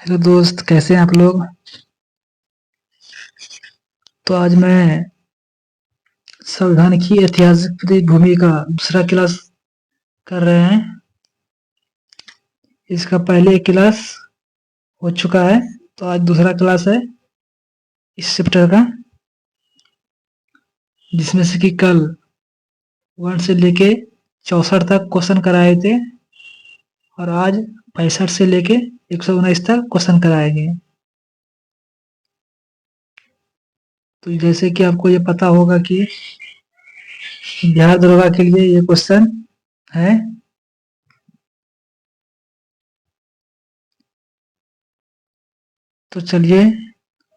Hello दोस्त, कैसे हैं आप लोग। तो आज मैं संविधान की ऐतिहासिक पृष्ठभूमि का दूसरा क्लास कर रहे हैं। इसका पहले एक क्लास हो चुका है, तो आज दूसरा क्लास है इस चैप्टर का, जिसमें से कि कल 1 से लेके 64 तक क्वेश्चन कराए थे और आज 65 से लेके 119 तक क्वेश्चन कराए गए। तो जैसे कि आपको ये पता होगा कि बिहार दरोगा के लिए ये क्वेश्चन है। तो चलिए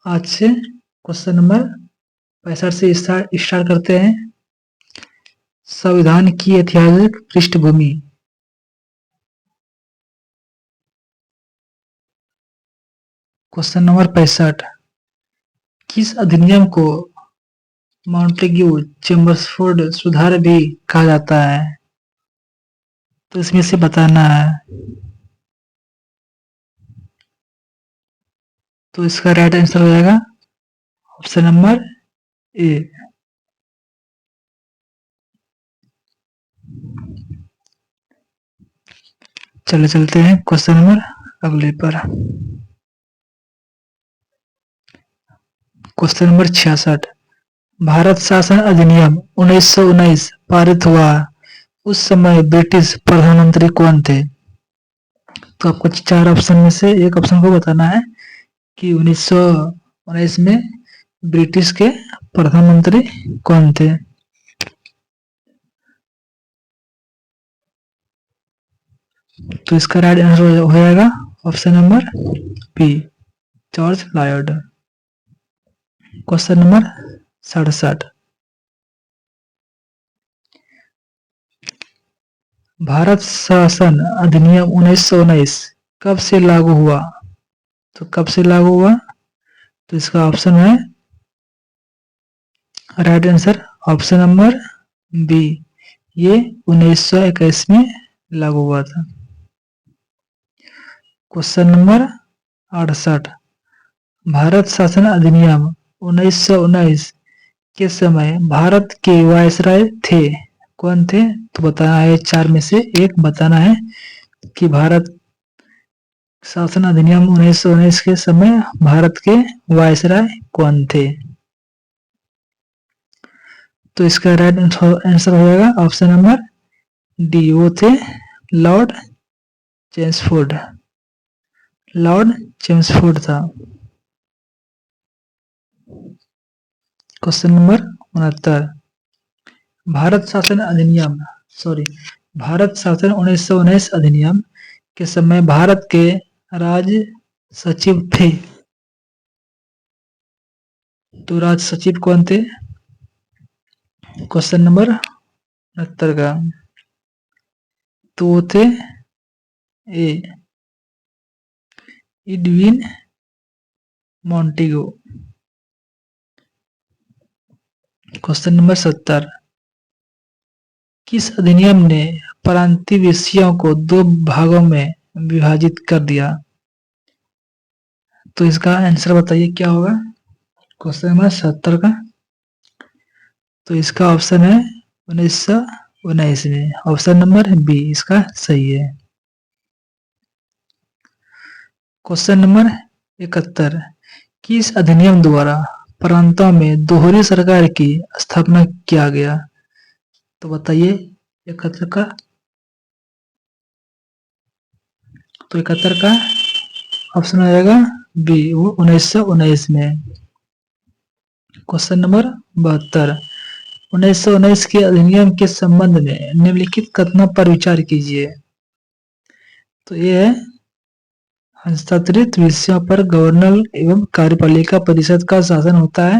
आज से क्वेश्चन नंबर 65 से स्टार्ट करते हैं। संविधान की ऐतिहासिक पृष्ठभूमि। क्वेश्चन नंबर 65, किस अधिनियम को मॉन्टेग्यू चेम्बर्सफोर्ड सुधार भी कहा जाता है? तो इसमें से बताना है। तो इसका राइट आंसर हो जाएगा ऑप्शन नंबर ए। चले चलते हैं क्वेश्चन नंबर अगले पर। क्वेश्चन नंबर 66, भारत शासन अधिनियम 1919 पारित हुआ, उस समय ब्रिटिश प्रधानमंत्री कौन थे? तो आपको 4 ऑप्शन में से एक ऑप्शन को बताना है कि 1919 में ब्रिटिश के प्रधानमंत्री कौन थे। तो इसका राइट आंसर हो जाएगा option number B, George Lloyd. Question number 67, Bharat शासन अधिनियम 1919 कब से लागू हुआ? तो कब से लागू हुआ? तो इसका ऑप्शन है right answer option number B, ये 1921 में लागू हुआ था। क्वेश्चन नंबर 68, भारत शासन अधिनियम 1919 के समय भारत के वायसराय थे, कौन थे? तो बताना है 4 में से एक बताना है कि भारत शासन अधिनियम 1919 के समय भारत के वायसराय कौन थे। तो इसका राइट आंसर हो जाएगा ऑप्शन नंबर डी, वो थे लॉर्ड चेम्सफोर्ड। लॉर्ड चेम्सफोर्ड था। क्वेश्चन नंबर 69, भारत शासन अधिनियम भारत शासन 1919 अधिनियम के समय भारत के राज्य सचिव थे, तो राज्य सचिव कौन थे? क्वेश्चन नंबर 69 का, तो वो थे ए, एडविन मॉन्टेगो। क्वेश्चन नंबर 70, किस अधिनियम ने प्रांतीय विषयों को 2 भागों में विभाजित कर दिया? तो इसका आंसर बताइए क्या होगा क्वेश्चन नंबर 70 का। तो इसका ऑप्शन है 1919 में, ऑप्शन नंबर बी इसका सही है। क्वेश्चन नंबर 71, किस अधिनियम द्वारा प्रांतों में दोहरी सरकार की स्थापना किया गया? तो बताइए 71 का। तो 71 का ऑप्शन हो जाएगा बी, वो 1919 में। क्वेश्चन नंबर 72, 1919 के अधिनियम के संबंध में निम्नलिखित कथनों पर विचार कीजिए। तो ये है हस्तांतरित विषयों पर गवर्नर एवं कार्यपालिका परिषद का शासन होता है।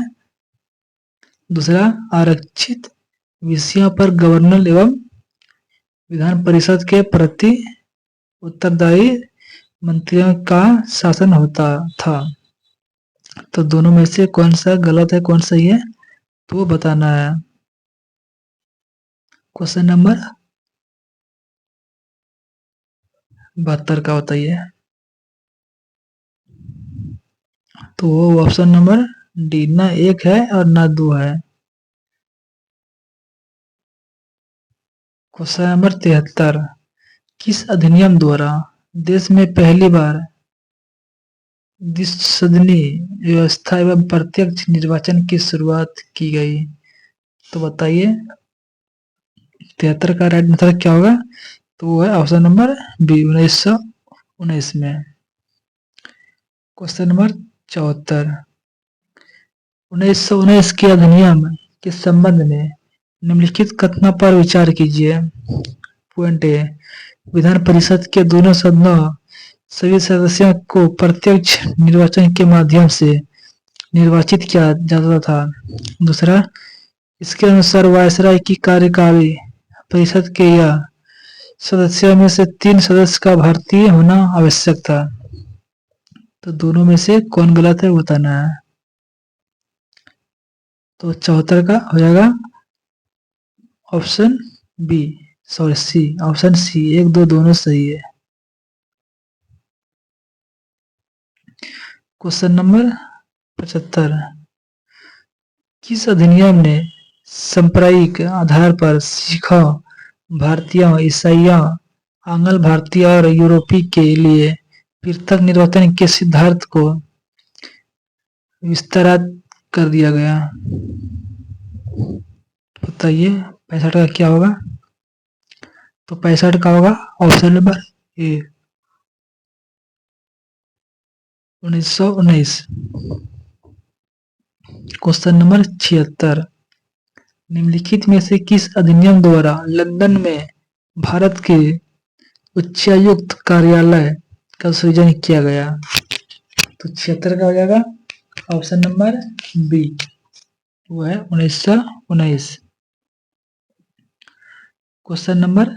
दूसरा, आरक्षित विषयों पर गवर्नर एवं विधान परिषद के प्रति उत्तरदायी मंत्रियों का शासन होता था। तो दोनों में से कौन सा गलत है कौन सही है, तो वो बताना है। क्वेश्चन नंबर 72 का बताइए। तो वो ऑप्शन नंबर डी, ना एक है और ना दो है। क्वेश्चन नंबर 73, किस अधिनियम द्वारा देश में पहली बार द्विसदनी व्यवस्था एवं प्रत्यक्ष निर्वाचन की शुरुआत की गई? तो बताइए 73 का राइट आंसर क्या होगा? तो वो है ऑप्शन नंबर बी, 1919 में। क्वेश्चन नंबर 74, 1919 के अधिनियम के संबंध में निम्नलिखित कथनों पर विचार कीजिए। पॉइंट ए, विधान परिषद के दोनों सदनों सभी सदस्यों को प्रत्यक्ष निर्वाचन के माध्यम से निर्वाचित किया जाता था। दूसरा, इसके अनुसार वायसराय की कार्यकारी परिषद के या सदस्यों में से 3 सदस्य का भारतीय होना आवश्यक था। तो दोनों में से कौन गलत है बताना है। तो 74 का हो जाएगा option B, sorry C, option C, 1 2 दोनों सही है। क्वेश्चन नंबर 75, किस अधिनियम ने सांप्रदायिक आधार पर सिखों, भारतीयों, ईसाइयों, आंग्ल भारतीय और यूरोपीय के लिए पृथक निर्वाचन के सिद्धांत को विस्तारित कर दिया गया? बताइए 65 का क्या होगा? तो 65 का होगा option number A, 1919। Question number 76, निम्नलिखित में से किस अधिनियम द्वारा लंदन में भारत के उच्चायुक्त कार्यालय का सृजन किया गया? तो 76 का हो जाएगा ऑप्शन नंबर बी, वो है 1919। क्वेश्चन नंबर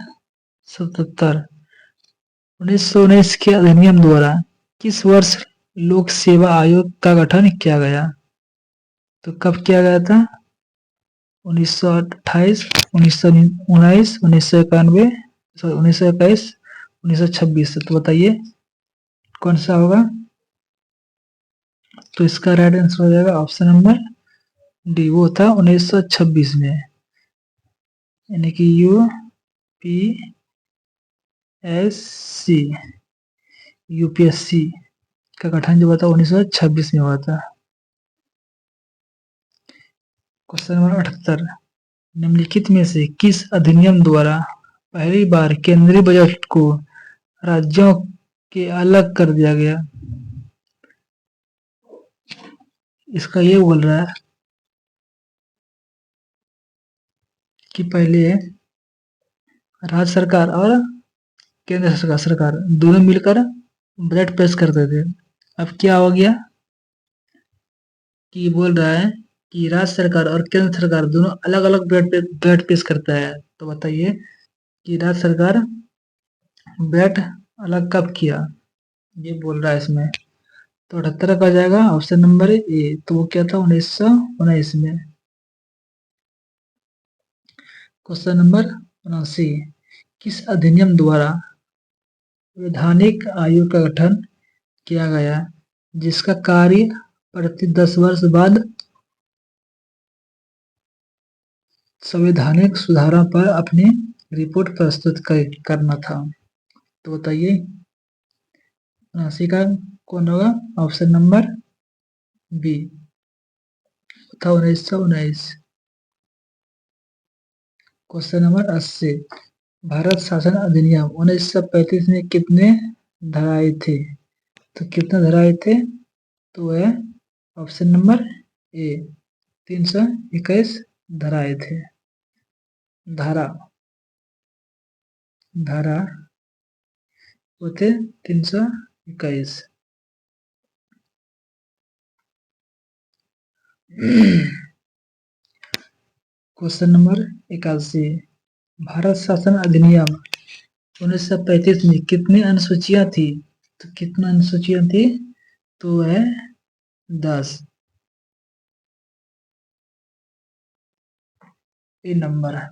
77, 1919 के अधिनियम द्वारा किस वर्ष लोक सेवा आयोग का गठन किया गया? तो कब किया गया था? 1928, 1919, 1991, 1921, 1926। तो बताइए कौन सा होगा? तो इसका राइट आंसर हो जाएगा ऑप्शन नंबर डी, वो था 1926 में, यानी कि यूपीएससी का गठन जो हुआ था 1926 में हुआ था। क्वेश्चन नंबर 78, निम्नलिखित में से किस अधिनियम द्वारा पहली बार केंद्रीय बजट को राज्यों के अलग कर दिया गया? इसका ये बोल रहा है कि पहले राज्य सरकार और केंद्र सरकार दोनों मिलकर बजट पेश करते थे। अब क्या हो गया कि बोल रहा है कि राज्य सरकार और केंद्र सरकार दोनों अलग अलग बजट पेश करता है। तो बताइए कि राज्य सरकार बजट अलग कब किया, ये बोल रहा है इसमें। तो 78 का जाएगा ऑप्शन नंबर ए, तो वो क्या था 1919 में। क्वेश्चन नंबर 79, किस अधिनियम द्वारा वैधानिक आयोग का गठन किया गया जिसका कार्य प्रति 10 वर्ष बाद संवैधानिक सुधारों पर अपनी रिपोर्ट प्रस्तुत करना था? तो बताइए 79 का कौन होगा? ऑप्शन नंबर बी था 1919। क्वेश्चन नंबर 80, भारत शासन अधिनियम 1935 में कितने धाराएं थे? तो कितने धाराएं थे? तो है ऑप्शन नंबर ए, 321 धाराएं थे। धारा वो थे 321। क्वेश्चन नंबर 81, भारत शासन अधिनियम 1935 में कितनी अनुसूचियां थी? तो कितना अनुसूचियां थी? तो है 10। ये नंबर है।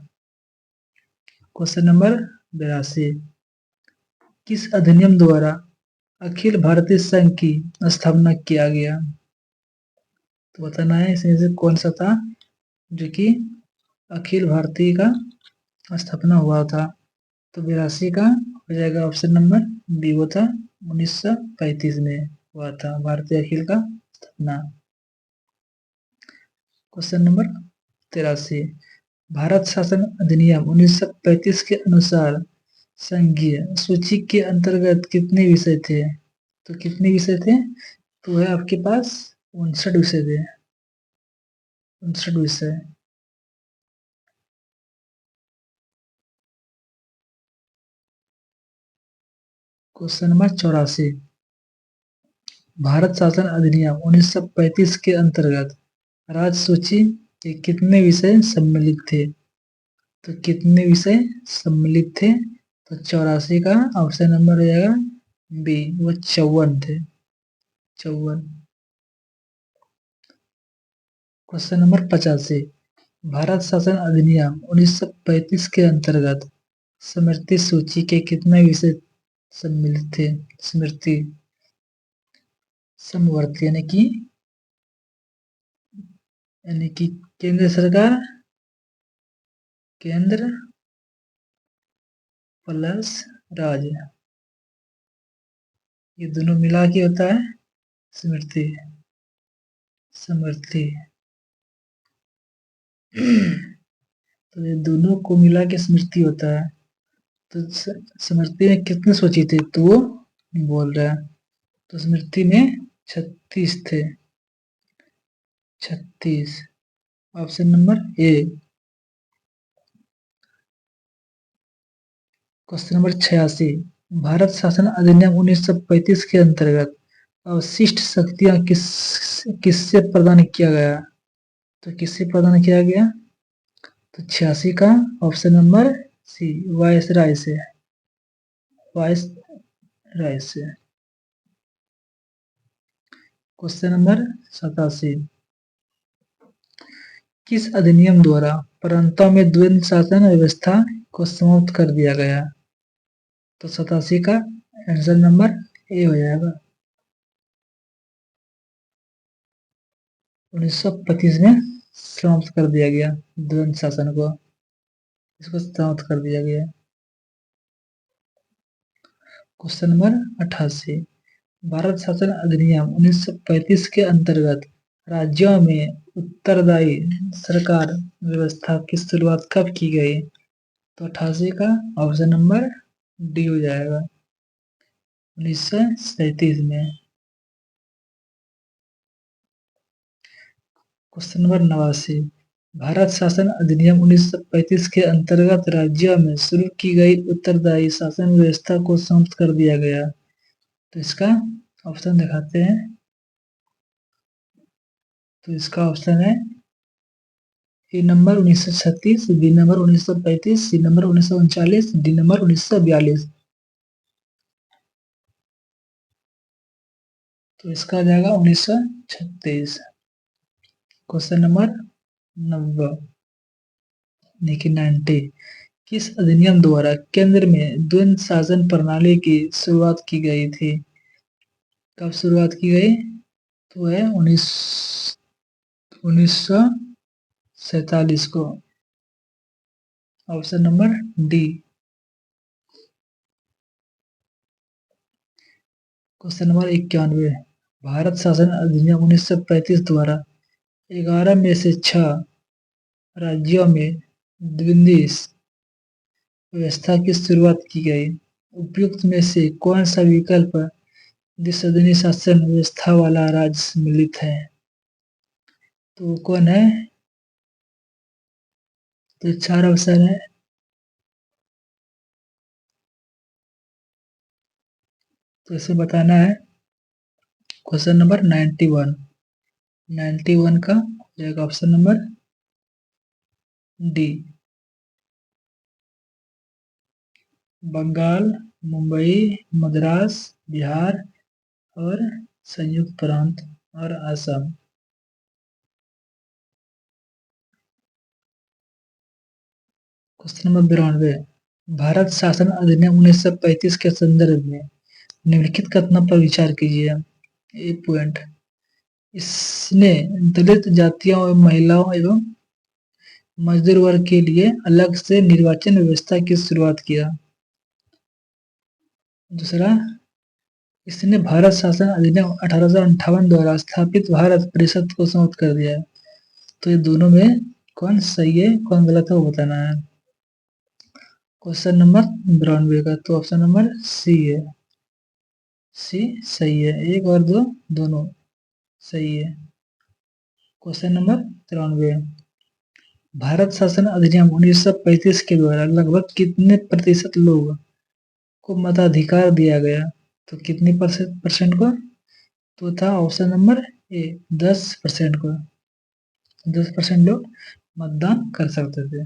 क्वेश्चन नंबर 82, किस अधिनियम द्वारा अखिल भारतीय संघ की स्थापना किया गया? तो बताना है इसमें से कौन सा था जो कि अखिल भारतीय का स्थापना हुआ था। तो 82 का हो जाएगा ऑप्शन नंबर बी, वो था 1935 में हुआ था भारतीय अखिल का स्थापना। क्वेश्चन नंबर 83, भारत शासन अधिनियम 1935 के अनुसार संघीय सूची के अंतर्गत कितने विषय थे? तो कितने विषय थे? तो है आपके पास 59 विषय थे, 59 विषय। क्वेश्चन नंबर 84, भारत शासन अधिनियम 1935 के अंतर्गत राज्य सूची के कितने विषय सम्मिलित थे? तो कितने विषय सम्मिलित थे? तो 84 का ऑप्शन नंबर हो जाएगा बी, वो 54 थे, 54। क्वेश्चन नंबर 85, भारत शासन अधिनियम 1935 के अंतर्गत स्मृति सूची के कितने विषय सम्मिलित थे? स्मृति समवर्ती यानी कि केंद्र सरकार, केंद्र प्लस राज्य, ये दोनों मिला के होता है स्मृति, समृद्धि। तो ये दोनों को मिला के स्मृति होता है। तो स्मृति में कितने सोची थे तो वो बोल रहा है। तो स्मृति में 36 थे, 36, option number A. Question number 86, Bharat शासन अधिनियम 1935 के अंतर्गत अवशिष्ट शक्तियां किससे प्रदान किया गया? तो किससे प्रदान किया गया? तो 86 का ऑप्शन नंबर सी, वायस राय से, वायस राय से। क्वेश्चन नंबर 87, किस अधिनियम द्वारा प्रांतों में द्वंद्व शासन व्यवस्था को समाप्त कर दिया गया? तो 87 का आंसर नंबर ए हो जाएगा। 1925 में समाप्त कर दिया गया द्वंद्व शासन को, इसको समाप्त कर दिया गया। क्वेश्चन नंबर 88, भारत शासन अधिनियम 1935 के अंतर्गत राज्यों में उत्तरदायी सरकार व्यवस्था की शुरुआत कब की गई? तो 88 का ऑप्शन नंबर डी हो जाएगा, 1937 में। क्वेश्चन नंबर 89, भारत शासन अधिनियम 1935 के अंतर्गत राज्यों में शुरू की गई उत्तरदायी शासन व्यवस्था को समाप्त कर दिया गया। तो इसका ऑप्शन दिखाते हैं। तो इसका ऑप्शन है A number 1936, B number 1935, C number 1939, D number 1942। तो इसका आ जाएगा 1936। क्वेश्चन नंबर 90, 90, किस अधिनियम द्वारा केंद्र में द्वंद्व शासन प्रणाली की शुरुआत की गई थी? कब शुरुआत की गई? तो है 1947 को, option number D. Question number 91, Bharat शासन अधिनियम 1935 द्वारा 11 में से 6 राज्यों में द्वंद्वी व्यवस्था की शुरुआत की गई। उपयुक्त में से कौन सा विकल्प द्विसदनी शासन व्यवस्था वाला राज्य सम्मिलित है? तो कौन है? तो 4 ऑप्शन है। तो इसे बताना है। क्वेश्चन नंबर 91, 91 का जाएगा option number D, Bengal, Mumbai, Madras, Bihar और संयुक्त प्रांत और असम। क्वेश्चन नंबर 92, भारत शासन अधिनियम 1935 के संदर्भ में निम्नलिखित कथनों पर विचार कीजिए। ए पॉइंट, इसने दलित जातियों एवं महिलाओं एवं मजदूर वर्ग के लिए अलग से निर्वाचन व्यवस्था की शुरुआत किया। दूसरा, इसने भारत शासन अधिनियम 1858 द्वारा स्थापित भारत परिषद को समाप्त कर दिया। तो ये दोनों में कौन सही है कौन गलत है वो बताना है। क्वेश्चन नंबर 92 का तो ऑप्शन नंबर सी है। सी सही है, 1 और 2 दोनों सही है। क्वेश्चन नंबर 93, भारत शासन अधिनियम 1935 के द्वारा लगभग कितने प्रतिशत लोग को मताधिकार दिया गया? तो कितने परसेंट को? तो था ऑप्शन नंबर ए 10% को। 10% लोग मतदान कर सकते थे।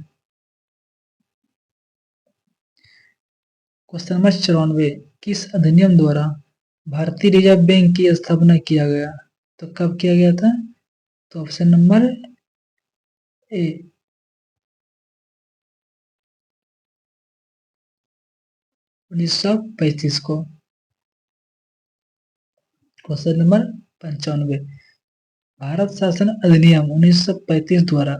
क्वेश्चन नंबर 94, किस अधिनियम द्वारा भारतीय रिजर्व बैंक की स्थापना किया गया? तो कब किया गया था? तो ऑप्शन नंबर ए 1935 को। क्वेश्चन नंबर 95, भारत शासन अधिनियम 1935 द्वारा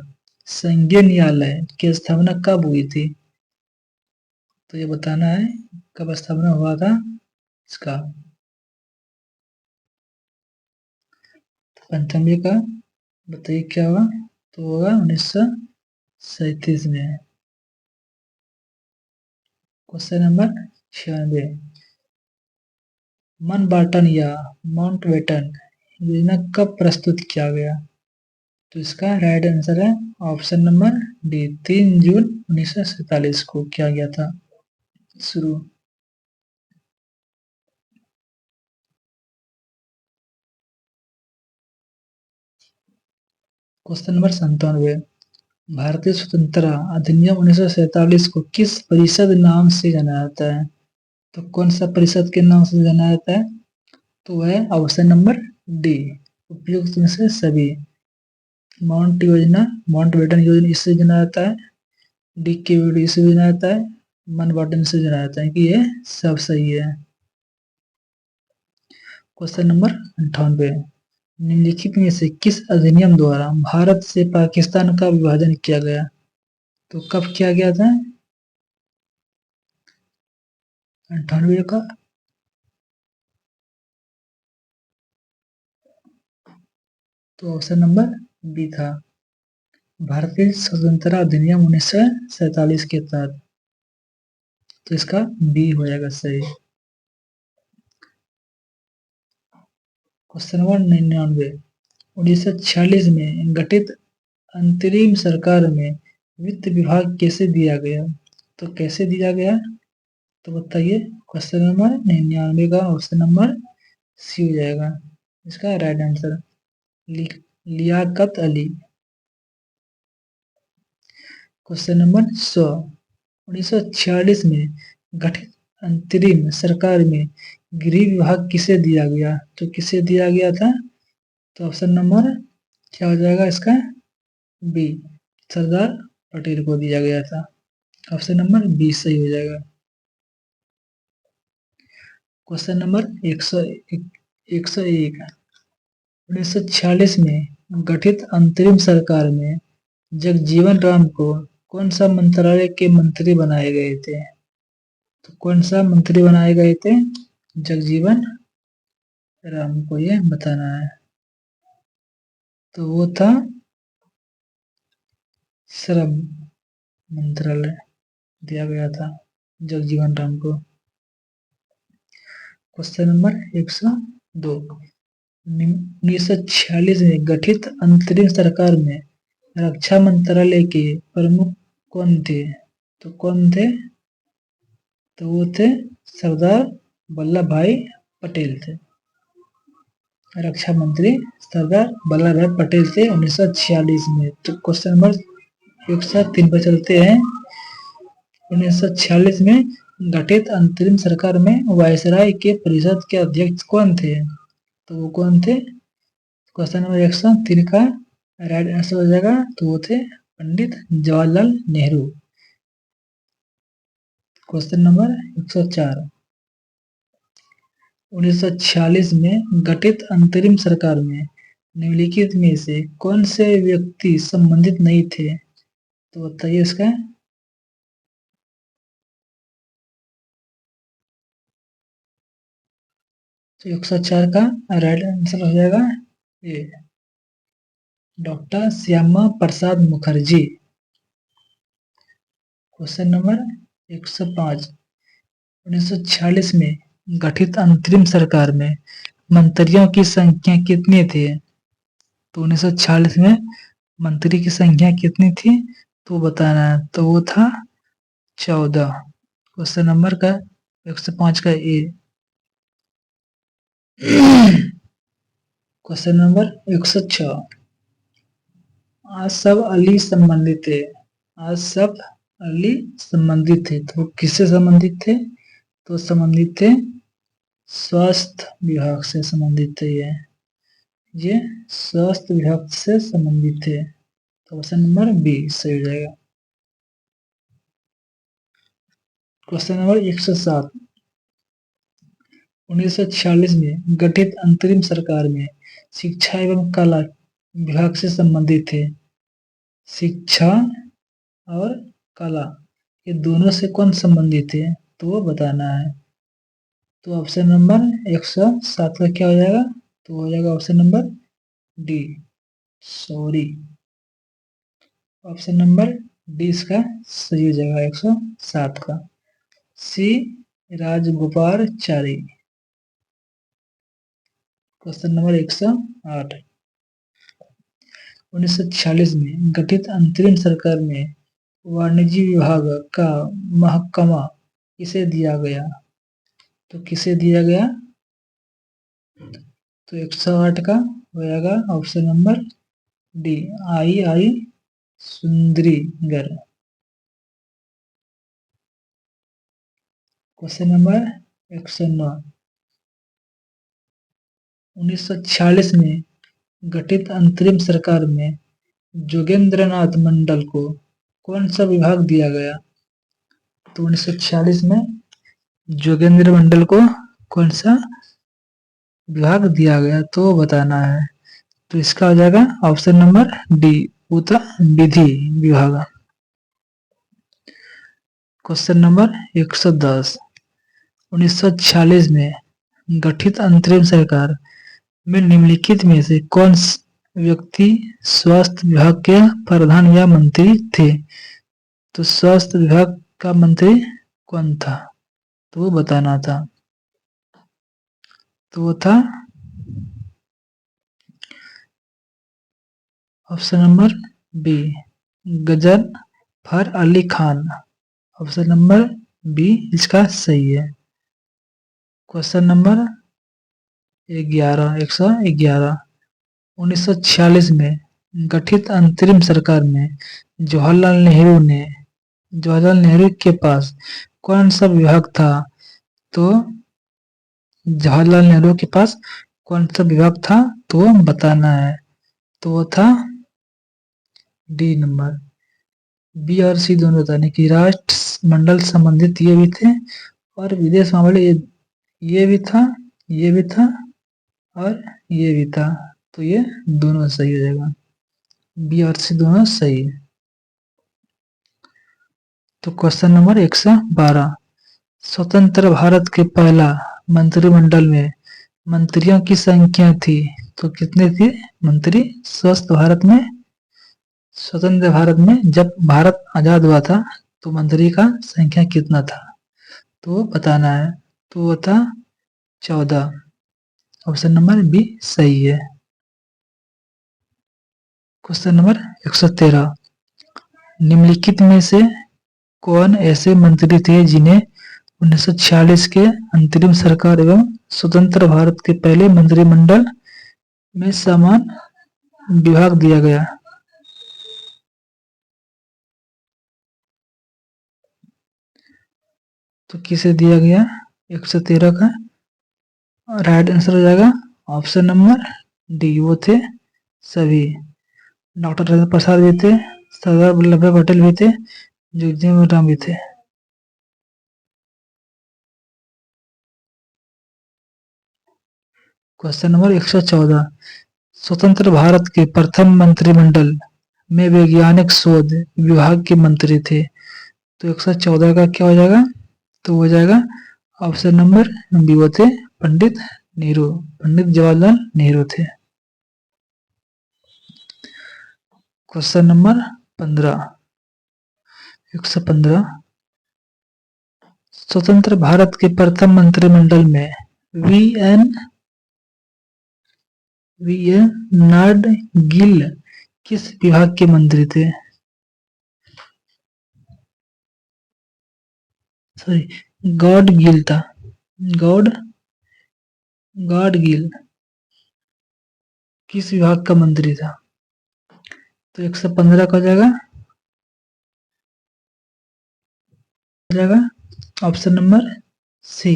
संघीय न्यायालय की स्थापना कब हुई थी? तो ये बताना है कब स्थापना हुआ था इसका। 95 का बताइए क्या हुआ? तो होगा 1937 में। क्वेश्चन नंबर 96, माउंटबेटन या माउंटबेटन योजना कब प्रस्तुत किया गया? तो इसका राइट आंसर है ऑप्शन नंबर डी 3 जून 1947 को किया गया था शुरू। क्वेश्चन नंबर 97, भारतीय स्वतंत्रता अधिनियम 1947 को किस परिषद नाम से जाना जाता है? तो कौन सा परिषद के नाम से जाना जाता है? तो है ऑप्शन नंबर डी उपयुक्त में से सभी। माउंटबेटन योजना इससे जाना जाता है, डी के से जाना जाता है, माउंटबेटन से जाना जाता है कि ये सब सही है। क्वेश्चन नंबर 98, निम्नलिखित में से किस अधिनियम द्वारा भारत से पाकिस्तान का विभाजन किया गया? तो कब किया गया था? 98 का। तो ऑप्शन नंबर बी था भारतीय स्वतंत्रता अधिनियम 1947 के तहत। तो इसका बी हो जाएगा सही। क्वेश्चन नंबर 99, 1946 में गठित अंतरिम सरकार में वित्त विभाग कैसे दिया गया? तो कैसे दिया गया तो बताइए। क्वेश्चन नंबर 99 का ऑप्शन नंबर सी हो जाएगा इसका right answer, Liaquat Ali. Question number 100, 1946 में गठित अंतरिम सरकार में गृह विभाग किसे दिया गया? तो किसे दिया गया था? तो ऑप्शन नंबर क्या हो जाएगा इसका? बी सरदार पटेल को दिया गया था। ऑप्शन नंबर बी सही हो जाएगा। क्वेश्चन नंबर 101, 1946 में गठित अंतरिम सरकार में जगजीवन राम को कौन सा मंत्रालय के मंत्री बनाए गए थे? तो कौन सा मंत्री बनाए गए थे जगजीवन राम को, ये बताना है। तो वो था श्रम मंत्रालय दिया गया था जगजीवन राम को। क्वेश्चन नंबर 102, 1946 में गठित अंतरिम सरकार में रक्षा मंत्रालय के प्रमुख कौन थे? तो कौन थे? तो वो थे सरदार वल्लभ भाई पटेल थे। रक्षा मंत्री सरदार वल्लभ भाई पटेल थे 1946 में। तो क्वेश्चन नंबर 103 पर चलते हैं। 1946 में गठित अंतरिम सरकार में वायसराय के परिषद के अध्यक्ष कौन थे? तो वो कौन थे? क्वेश्चन नंबर 103 का राइट आंसर हो जाएगा तो वो थे पंडित जवाहरलाल नेहरू। क्वेश्चन नंबर 104, 1946 में गठित अंतरिम सरकार में निम्नलिखित में से कौन से व्यक्ति संबंधित नहीं थे? तो बताइए इसका। तो 104 का राइट आंसर हो जाएगा ए, doctor Shyama Prasad Mukherjee. Question number 105, 1946 में गठित अंतरिम सरकार में मंत्रियों की संख्या कितनी थी? तो 1946 में मंत्री की संख्या कितनी थी तो बताना है। तो वो था 14। क्वेश्चन नंबर का 105 का ए। क्वेश्चन नंबर 106, आसफ अली संबंधित थे। आसफ अली संबंधित थे तो किससे संबंधित थे? तो संबंधित थे स्वास्थ्य विभाग से संबंधित थे। ये स्वास्थ्य विभाग से संबंधित थे। तो ऑप्शन नंबर बी सही हो जाएगा। क्वेश्चन नंबर 107, 1946 में गठित अंतरिम सरकार में शिक्षा एवं कला विभाग से संबंधित थे। शिक्षा और कला ये दोनों से कौन संबंधित है तो वो बताना है। तो ऑप्शन नंबर 107 का क्या हो जाएगा? तो हो जाएगा option number D, sorry. Option number D इसका सही हो जाएगा 107 का। सी राजगोपालचारी। क्वेश्चन नंबर 108, 1946 में गठित अंतरिम सरकार में वाणिज्य विभाग का महकमा किसे दिया गया? तो किसे दिया गया? तो 108 का हो जाएगा ऑप्शन नंबर डी, आई सुंदरीगर। क्वेश्चन नंबर 109, 1946 में गठित अंतरिम सरकार में जोगेंद्रनाथ मंडल को कौन सा विभाग दिया गया? तो 1946 में जोगेंद्र मंडल को कौन सा विभाग दिया गया तो बताना है। तो इसका हो जाएगा ऑप्शन नंबर डी, उत्तर विधि विभाग। क्वेश्चन नंबर 110, 1946 में गठित अंतरिम सरकार में निम्नलिखित में से कौन व्यक्ति स्वास्थ्य विभाग के प्रधान या मंत्री थे? तो स्वास्थ्य विभाग का मंत्री कौन था तो वो बताना था। तो वो था option number B, Ghazanfar Ali Khan. Option number B इसका सही है। क्वेश्चन नंबर 11, 111, 1946 में गठित अंतरिम सरकार में जवाहरलाल नेहरू के पास कौन सा विभाग था? तो जवाहरलाल नेहरू के पास कौन सा विभाग था तो बताना है। तो वो था डी नंबर। बी और सी दोनों बताने की राष्ट्र मंडल संबंधित ये भी थे और विदेश मामले ये भी था, ये भी था और ये भी था। तो ये दोनों सही हो जाएगा, बी और सी दोनों सही है। तो क्वेश्चन नंबर 112, स्वतंत्र भारत के पहला मंत्रिमंडल में मंत्रियों की संख्या थी तो कितने थे मंत्री? स्वस्थ भारत में, स्वतंत्र भारत में जब भारत आजाद हुआ था तो मंत्री का संख्या कितना था तो बताना है। तो वो था 14। ऑप्शन नंबर बी सही है। क्वेश्चन नंबर 113, निम्नलिखित में से कौन ऐसे मंत्री थे जिन्हें 1946 के अंतरिम सरकार एवं स्वतंत्र भारत के पहले मंत्रिमंडल में समान विभाग दिया गया? तो किसे दिया गया? 113 का राइट आंसर हो जाएगा ऑप्शन नंबर डी, वो थे सभी। डॉक्टर राजेंद्र प्रसाद भी थे, सरदार वल्लभ भाई पटेल भी थे, जगजीवन राम भी थे। क्वेश्चन नंबर 114, स्वतंत्र भारत के प्रथम मंत्रिमंडल में वैज्ञानिक शोध विभाग के मंत्री थे। तो 114 का क्या हो जाएगा? तो हो जाएगा ऑप्शन नंबर बी, वो थे पंडित नेहरू, पंडित जवाहरलाल नेहरू थे। क्वेश्चन नंबर 15, 115, स्वतंत्र भारत के प्रथम मंत्रिमंडल में वी एन नाडगिल किस विभाग के मंत्री थे? सॉरी, गॉड गिल था, गॉड गिल किस विभाग का मंत्री था? तो 115 का हो जाएगा ऑप्शन नंबर सी,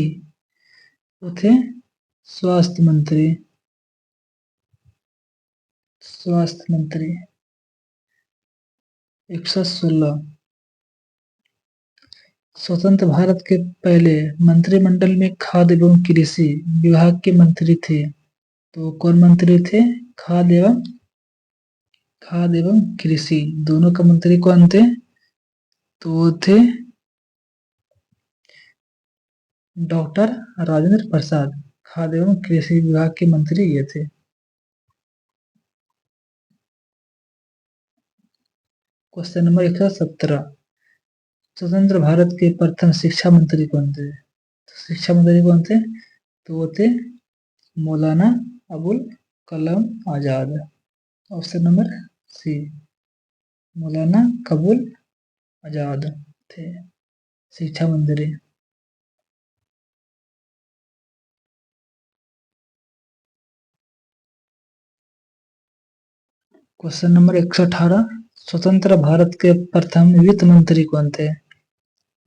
वो थे स्वास्थ्य मंत्री। स्वास्थ्य मंत्री। 116, स्वतंत्र भारत के पहले मंत्रिमंडल में खाद्य एवं कृषि विभाग के मंत्री थे। तो कौन मंत्री थे? खाद्य एवं कृषि दोनों का मंत्री कौन थे? तो वो थे डॉक्टर राजेंद्र प्रसाद। खाद्य एवं कृषि विभाग के मंत्री ये थे। क्वेश्चन नंबर 117, स्वतंत्र भारत के प्रथम शिक्षा मंत्री कौन थे? शिक्षा मंत्री कौन थे? तो वो थे Maulana Abul Kalam Azad. Option number C, मौलाना कबूल आजाद थे शिक्षा मंत्री। क्वेश्चन नंबर 118, स्वतंत्र भारत के प्रथम वित्त मंत्री कौन थे?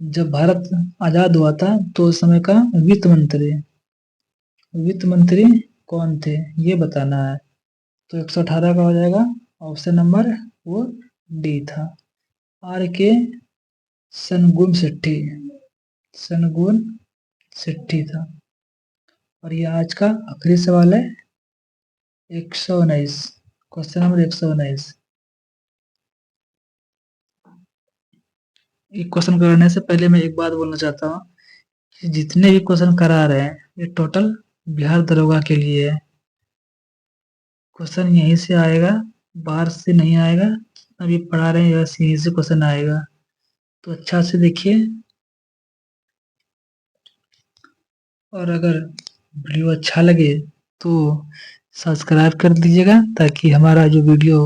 जब भारत आजाद हुआ था तो उस समय का वित्त मंत्री कौन थे ये बताना है। तो 118 का हो जाएगा ऑप्शन नंबर वो डी था, आर के सनगुन सेट्टी था। और ये आज का आखिरी सवाल है 119, क्वेश्चन नंबर 119। एक क्वेश्चन कराने से पहले मैं एक बात बोलना चाहता हूँ कि जितने भी क्वेश्चन करा रहे हैं ये टोटल बिहार दरोगा के लिए है। क्वेश्चन यहीं से आएगा, बाहर से नहीं आएगा। अभी पढ़ा रहे हैं यहीं से क्वेश्चन आएगा, तो अच्छा से देखिए। और अगर वीडियो अच्छा लगे तो सब्सक्राइब कर दीजिएगा ताकि हमारा जो वीडियो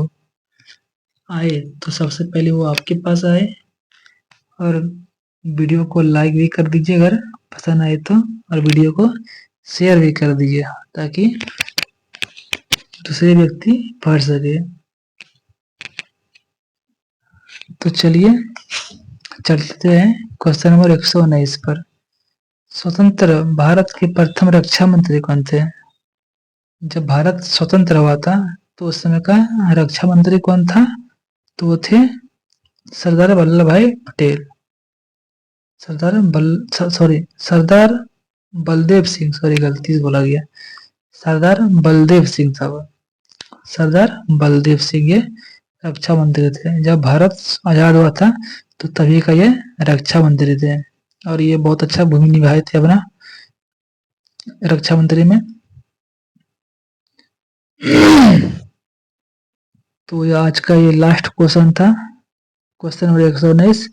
आए तो सबसे पहले वो आपके पास आए। और वीडियो को लाइक भी कर दीजिए अगर पसंद आए तो, और वीडियो को शेयर भी कर दीजिए ताकि दूसरे व्यक्ति पढ़ सके। तो चलिए चलते हैं क्वेश्चन नंबर 119 पर। स्वतंत्र भारत के प्रथम रक्षा मंत्री कौन थे? जब भारत स्वतंत्र हुआ था तो उस समय का रक्षा मंत्री कौन था? तो वो थे सरदार वल्लभ भाई पटेल। सरदार बलदेव सिंह, सॉरी गलती से बोला गया, सरदार बलदेव सिंह था वो। सरदार बलदेव सिंह ये रक्षा मंत्री थे। जब भारत आजाद हुआ था तो तभी का ये रक्षा मंत्री थे, और ये बहुत अच्छा भूमि निभाए थे अपना रक्षा मंत्री में। तो ये आज का ये लास्ट क्वेश्चन था, क्वेश्चन नंबर 119।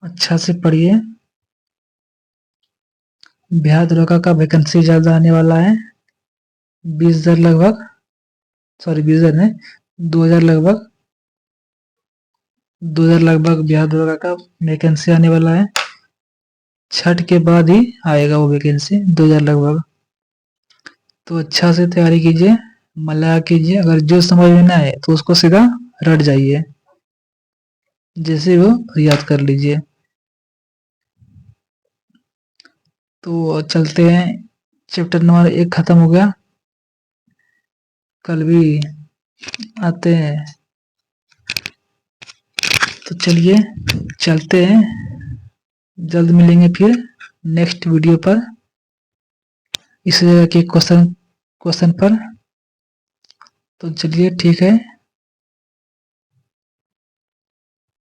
अच्छा से पढ़िए। बिहार दरोगा का वैकेंसी ज्यादा आने वाला है, 20,000 लगभग, सॉरी 20,000 नहीं, 2,000 लगभग, 2,000 लगभग बिहार दरोगा का वैकेंसी आने वाला है। छठ के बाद ही आएगा वो वैकेंसी, 2,000 लगभग। तो अच्छा से तैयारी कीजिए, मल्लाया कीजिए। अगर जो समझ में ना आए तो उसको सीधा रट जाइए, जैसे वो याद कर लीजिए। तो चलते हैं, चैप्टर नंबर 1 खत्म हो गया। कल भी आते हैं, तो चलिए चलते हैं, जल्द मिलेंगे फिर नेक्स्ट वीडियो पर। इस जगह के क्वेश्चन क्वेश्चन पर। तो चलिए ठीक है।